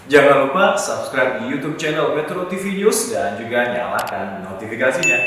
Jangan lupa subscribe di YouTube channel Metro TV News dan juga nyalakan notifikasinya.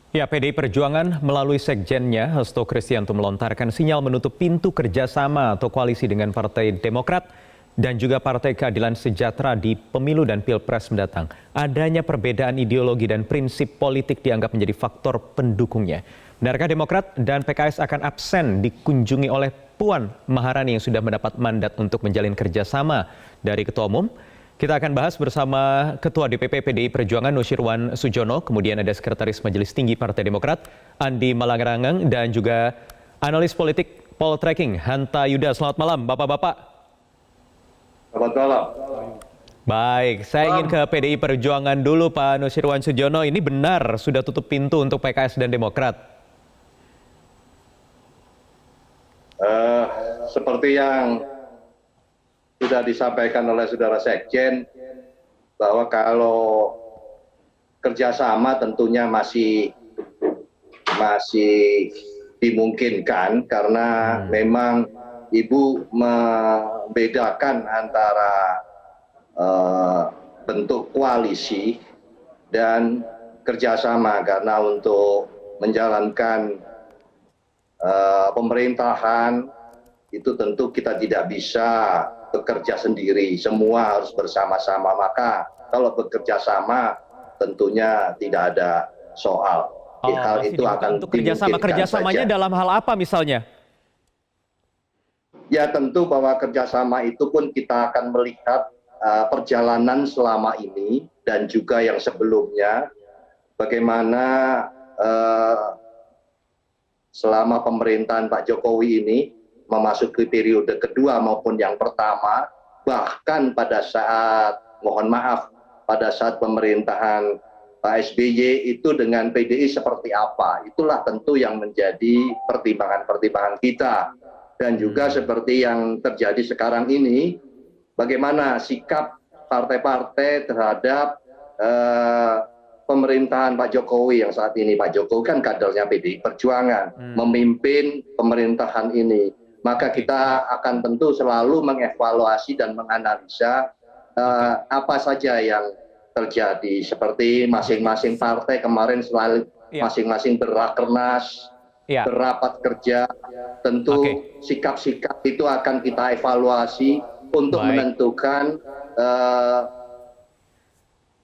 Ya, PDI Perjuangan melalui sekjennya, Hasto Kristianto melontarkan sinyal menutup pintu kerjasama atau koalisi dengan Partai Demokrat dan juga Partai Keadilan Sejahtera di pemilu dan pilpres mendatang. Adanya perbedaan ideologi dan prinsip politik dianggap menjadi faktor pendukungnya. Benarkah Demokrat dan PKS akan absen dikunjungi oleh Puan Maharani yang sudah mendapat mandat untuk menjalin kerjasama dari Ketua Umum? Kita akan bahas bersama Ketua DPP PDI Perjuangan Nusyirwan Sujono, kemudian ada Sekretaris Majelis Tinggi Partai Demokrat Andi Malarangeng dan juga analis politik Poltreking Hanta Yuda. Selamat malam Bapak-Bapak. Selamat malam. Baik, saya ingin ke PDI Perjuangan dulu Pak Nusyirwan Sujono. Ini benar sudah tutup pintu untuk PKS dan Demokrat? Seperti yang sudah disampaikan oleh Saudara Sekjen, bahwa kalau kerjasama tentunya masih dimungkinkan karena memang Ibu membedakan antara bentuk koalisi dan kerjasama, karena untuk menjalankan pemerintahan itu tentu kita tidak bisa bekerja sendiri, semua harus bersama-sama. Maka kalau bekerja sama tentunya tidak ada soal. Hal itu akan untuk kerjasamanya saja. dalam hal apa misalnya? Ya tentu bahwa kerjasama itu pun kita akan melihat perjalanan selama ini dan juga yang sebelumnya, bagaimana selama pemerintahan Pak Jokowi ini memasuki periode kedua maupun yang pertama, bahkan pada saat, mohon maaf, pada saat pemerintahan Pak SBY itu dengan PDI seperti apa. Itulah tentu yang menjadi pertimbangan-pertimbangan kita. Dan juga seperti yang terjadi sekarang ini, bagaimana sikap partai-partai terhadap pemerintahan Pak Jokowi yang saat ini. Pak Jokowi kan kadernya PDI Perjuangan, memimpin pemerintahan ini. Maka kita akan tentu selalu mengevaluasi dan menganalisa apa saja yang terjadi. Seperti masing-masing partai kemarin selalu masing-masing berrakernas, berapat kerja. Tentu sikap-sikap itu akan kita evaluasi untuk menentukan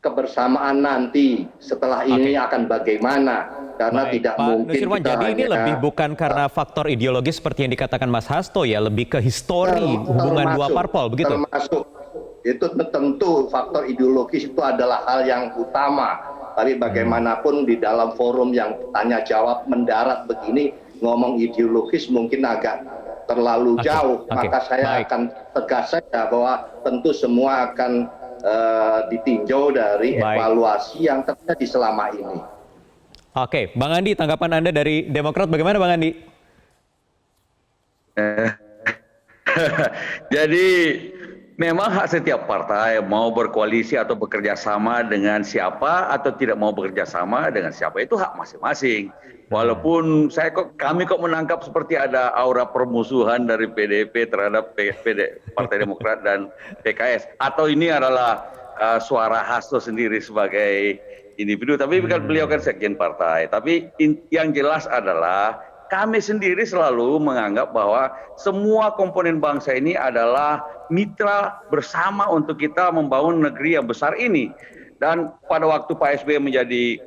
kebersamaan nanti setelah ini akan bagaimana. Karena tidak mungkin Nusyirwan, kita jadi ini lebih bukan karena faktor ideologis seperti yang dikatakan Mas Hasto ya, lebih ke histori hubungan dua parpol begitu? Termasuk itu tentu faktor ideologis itu adalah hal yang utama. Tapi bagaimanapun di dalam forum yang tanya jawab mendarat begini, ngomong ideologis mungkin agak terlalu jauh. Maka saya akan tegas saja bahwa tentu semua akan ditinjau dari evaluasi yang terjadi selama ini. Oke, Bang Andi, tanggapan Anda dari Demokrat bagaimana Bang Andi? Jadi memang hak setiap partai mau berkoalisi atau bekerja sama dengan siapa atau tidak mau bekerja sama dengan siapa, itu hak masing-masing. Walaupun kami kok menangkap seperti ada aura permusuhan dari PDIP terhadap Partai Demokrat dan PKS, atau ini adalah suara Hasto sendiri sebagai individu, tapi beliau kan sekjen partai. Tapi yang jelas adalah kami sendiri selalu menganggap bahwa semua komponen bangsa ini adalah mitra bersama untuk kita membangun negeri yang besar ini. Dan pada waktu Pak SBY menjadi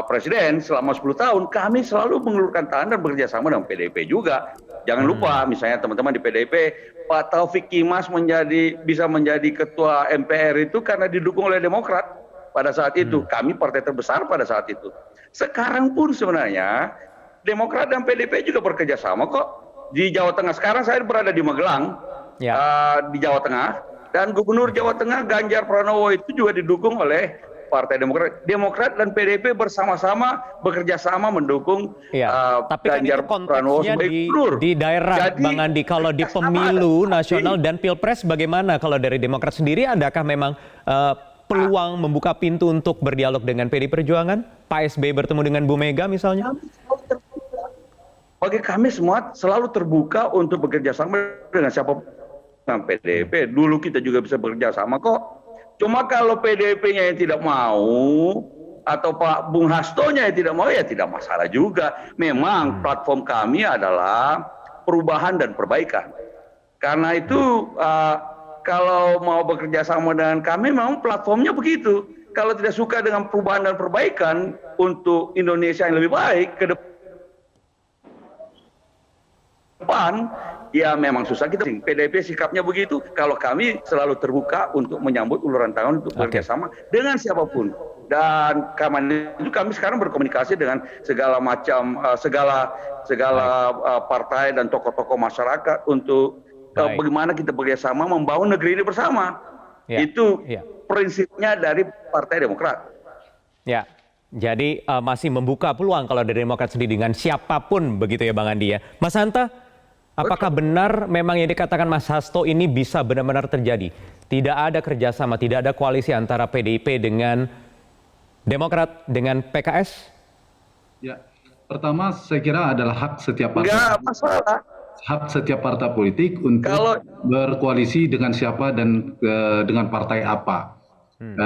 presiden selama 10 tahun, kami selalu mengulurkan tangan dan bekerja sama dengan PDIP juga. Jangan lupa misalnya teman-teman di PDIP, Pak Taufik Kimas bisa menjadi ketua MPR itu karena didukung oleh Demokrat. Pada saat itu, kami partai terbesar pada saat itu. Sekarang pun sebenarnya Demokrat dan PDIP juga bekerja sama kok. Di Jawa Tengah sekarang saya berada di Magelang, di Jawa Tengah, dan Gubernur Jawa Tengah Ganjar Pranowo itu juga didukung oleh Partai Demokrat. Demokrat dan PDIP bersama-sama bekerja sama mendukung tapi kan Ganjar itu Pranowo konteksnya sebagai gubernur. di daerah. Jadi, Bang Andi, kalau di pemilu nasional dan pilpres bagaimana? Kalau dari Demokrat sendiri, adakah memang peluang membuka pintu untuk berdialog dengan PDI Perjuangan? Pak SBY bertemu dengan Bu Mega misalnya? Bagi kami semua selalu terbuka untuk bekerja sama dengan siapapun. dengan PDIP. Dulu kita juga bisa bekerja sama kok. Cuma kalau PDIP-nya yang tidak mau atau Pak Bung Hastonya yang tidak mau, ya tidak masalah juga. Memang platform kami adalah perubahan dan perbaikan. Karena itu kalau mau bekerja sama dengan kami, memang platformnya begitu. Kalau tidak suka dengan perubahan dan perbaikan untuk Indonesia yang lebih baik ke depan, ya memang susah kita. PDIP sikapnya begitu. Kalau kami selalu terbuka untuk menyambut uluran tangan untuk bekerjasama dengan siapapun. Dan karena itu kami sekarang berkomunikasi dengan segala macam segala partai dan tokoh-tokoh masyarakat untuk bagaimana kita bekerjasama membangun negeri ini bersama. Itu prinsipnya dari Partai Demokrat. Ya. Jadi masih membuka peluang kalau dari Demokrat sendiri dengan siapapun begitu ya Bang Andi ya. Mas Hanta, apakah benar memang yang dikatakan Mas Hasto ini bisa benar-benar terjadi? Tidak ada kerjasama, tidak ada koalisi antara PDIP dengan Demokrat dengan PKS? Ya, pertama saya kira adalah hak setiap partai. Enggak masalah. Hak setiap partai politik untuk berkoalisi dengan siapa dan dengan partai apa.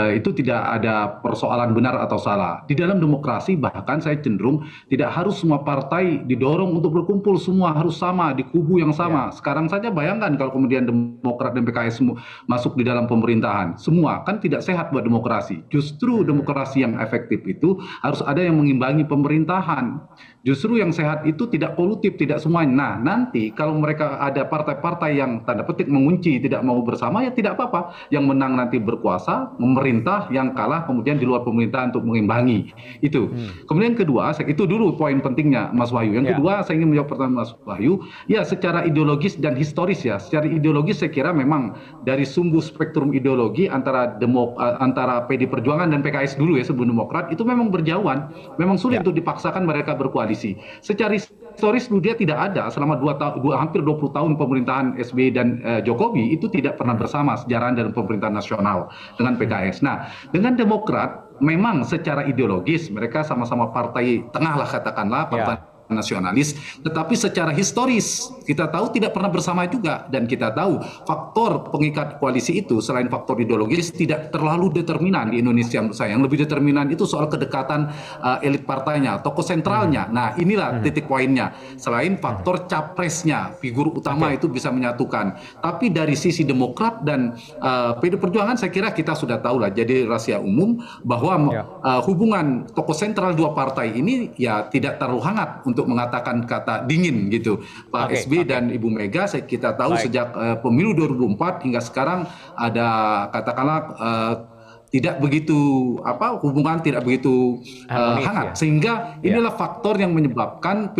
Itu tidak ada persoalan benar atau salah. Di dalam demokrasi bahkan saya cenderung tidak harus semua partai didorong untuk berkumpul, semua harus sama di kubu yang sama. Sekarang saja bayangkan kalau kemudian Demokrat dan PKS masuk di dalam pemerintahan, semua kan tidak sehat buat demokrasi. Justru demokrasi yang efektif itu harus ada yang mengimbangi pemerintahan. Justru yang sehat itu tidak kolutif, tidak semuanya. Nah, nanti kalau mereka ada partai-partai yang tanda petik mengunci, tidak mau bersama, ya tidak apa-apa. Yang menang nanti berkuasa, memerintah, yang kalah kemudian di luar pemerintahan untuk mengimbangi. Itu. Kemudian kedua, itu dulu poin pentingnya Mas Wahyu. Yang kedua, saya ingin menjawab pertanyaan Mas Wahyu. Ya, secara ideologis dan historis ya. Secara ideologis saya kira memang dari sumbu spektrum ideologi antara PD Perjuangan dan PKS dulu ya sebelum Demokrat, itu memang berjauhan. Memang sulit untuk dipaksakan mereka berkoalisi. Secara historis dia tidak ada selama hampir 20 tahun pemerintahan SBY dan Jokowi itu tidak pernah bersama sejarah dalam pemerintahan nasional dengan PKS. Nah, dengan Demokrat memang secara ideologis mereka sama-sama partai tengah lah katakanlah, partai nasionalis, tetapi secara historis kita tahu tidak pernah bersama juga, dan kita tahu faktor pengikat koalisi itu selain faktor ideologis tidak terlalu determinan di Indonesia menurut saya. Yang lebih determinan itu soal kedekatan elit partainya, tokoh sentralnya. Nah, inilah titik poinnya. Selain faktor capresnya, figur utama itu bisa menyatukan. Tapi dari sisi Demokrat dan PD Perjuangan saya kira kita sudah tahu lah, jadi rahasia umum bahwa hubungan tokoh sentral dua partai ini ya tidak terlalu hangat untuk mengatakan kata dingin gitu. Pak SBY dan Ibu Mega kita tahu sejak pemilu 2004 hingga sekarang ada katakanlah tidak begitu hubungan tidak begitu hangat, sehingga inilah faktor yang menyebabkan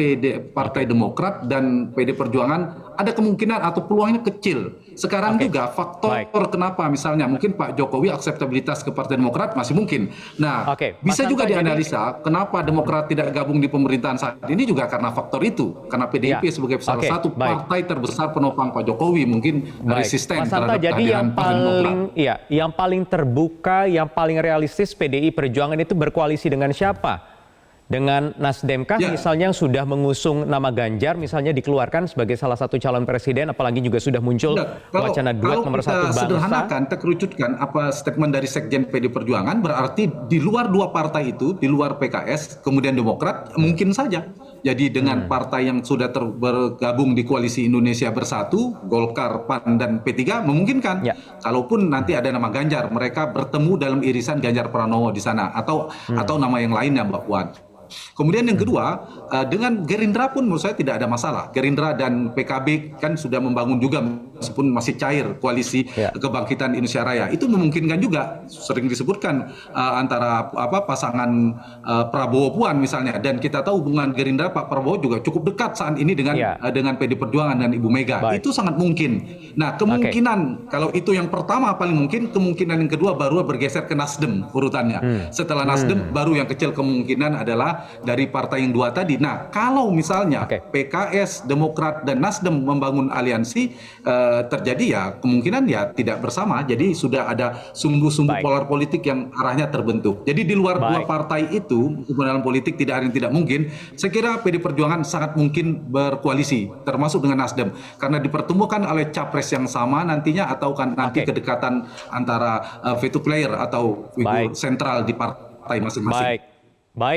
Partai Demokrat dan PD Perjuangan ada kemungkinan atau peluangnya kecil. Sekarang juga faktor kenapa misalnya mungkin Pak Jokowi akseptabilitas ke Partai Demokrat masih mungkin. Nah, bisa juga dianalisa kenapa Demokrat tidak gabung di pemerintahan saat ini juga karena faktor itu. Karena PDIP sebagai salah satu partai terbesar penopang Pak Jokowi mungkin resisten terhadap kehadiran Partai Demokrat. Yang paling terbuka, yang paling realistis PDI Perjuangan itu berkoalisi dengan siapa? Dengan Nasdem kah misalnya yang sudah mengusung nama Ganjar misalnya dikeluarkan sebagai salah satu calon presiden, apalagi juga sudah muncul wacana duet nomor satu bangsa. Kalau kita sederhanakan, kita kerucutkan apa statement dari Sekjen PD Perjuangan, berarti di luar dua partai itu, di luar PKS, kemudian Demokrat, mungkin saja. Jadi dengan partai yang sudah bergabung di Koalisi Indonesia Bersatu, Golkar, PAN, dan P3 memungkinkan. Kalaupun nanti ada nama Ganjar, mereka bertemu dalam irisan Ganjar Pranowo di sana, atau nama yang lainnya Mbak Puan. Kemudian yang kedua, dengan Gerindra pun menurut saya tidak ada masalah. Gerindra dan PKB kan sudah membangun juga meskipun masih cair koalisi kebangkitan Indonesia Raya. Itu memungkinkan juga, sering disebutkan antara pasangan Prabowo Puan misalnya. Dan kita tahu hubungan Gerindra Pak Prabowo juga cukup dekat saat ini dengan PD Perjuangan dan Ibu Mega. Itu sangat mungkin. Nah, kemungkinan kalau itu yang pertama paling mungkin, kemungkinan yang kedua baru bergeser ke Nasdem urutannya. Setelah Nasdem baru yang kecil kemungkinan adalah dari partai yang dua tadi. Nah, kalau misalnya PKS, Demokrat, dan Nasdem membangun aliansi, terjadi ya kemungkinan ya tidak bersama. Jadi sudah ada sumbu-sumbu Baik. polar politik yang arahnya terbentuk. Jadi di luar dua Baik. partai itu, dalam politik tidak ada yang tidak mungkin. Saya kira PD Perjuangan sangat mungkin berkoalisi, termasuk dengan Nasdem, karena dipertemukan oleh capres yang sama nantinya, atau kan nanti Oke. kedekatan antara veto player atau figur Baik. sentral di partai masing-masing. Baik.